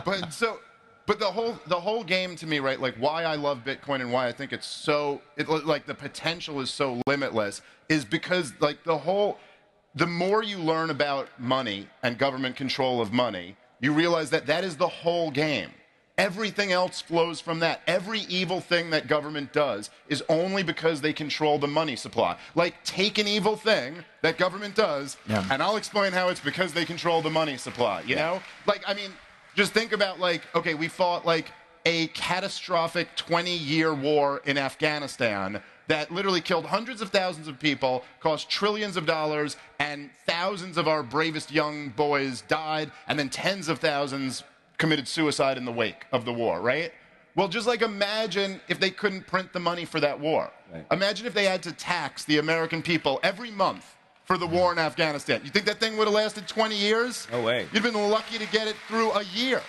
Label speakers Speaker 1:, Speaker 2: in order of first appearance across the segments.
Speaker 1: But the whole game to me, right? Like why I love Bitcoin and why I think it's so like the potential is so limitless is because like the more you learn about money and government control of money, you realize that that is the whole game. Everything else flows from that. Every evil thing that government does is only because they control the money supply. Like, take an evil thing that government does, and I'll explain how it's because they control the money supply, you know? Like, I mean, just think about, like, okay, we fought, like, a catastrophic 20-year war in Afghanistan that literally killed hundreds of thousands of people, cost trillions of dollars, and thousands of our bravest young boys died, and then tens of thousands committed suicide in the wake of the war, right? Well, just like imagine if they couldn't print the money for that war. Right. Imagine if they had to tax the American people every month for the war in Afghanistan. You think that thing would have lasted 20 years?
Speaker 2: No way.
Speaker 1: You'd have been lucky to get it through a year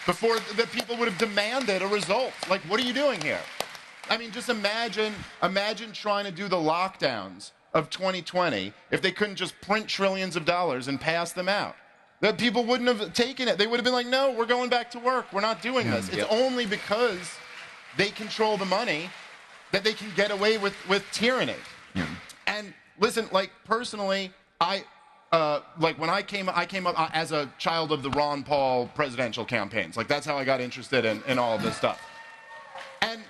Speaker 1: before the people would have demanded a result. Like, what are you doing here? I mean, just imagine trying to do the lockdowns of 2020 if they couldn't just print trillions of dollars and pass them out. That people wouldn't have taken it. They would have been like, no, we're going back to work. We're not doing this. It's only because they control the money that they can get away with tyranny. And listen, like personally, like when I came up as a child of the Ron Paul presidential campaigns. Like that's how I got interested in all of this stuff. And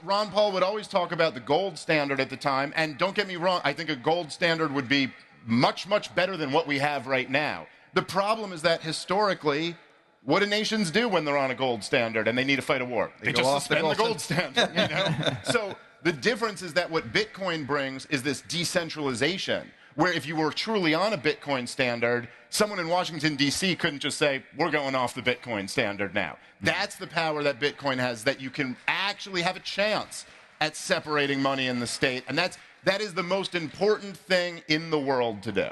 Speaker 1: Ron Paul would always talk about the gold standard at the time. And don't get me wrong, I think a gold standard would be much, much better than what we have right now. The problem is that historically, what do nations do when they're on a gold standard and they need to fight a war? They just suspend the gold standard, you know? So the difference is that what Bitcoin brings is this decentralization, where if you were truly on a Bitcoin standard, someone in Washington, D.C. couldn't just say, we're going off the Bitcoin standard now. That's the power that Bitcoin has, that you can actually have a chance at separating money in the state. And that is the most important thing in the world to do.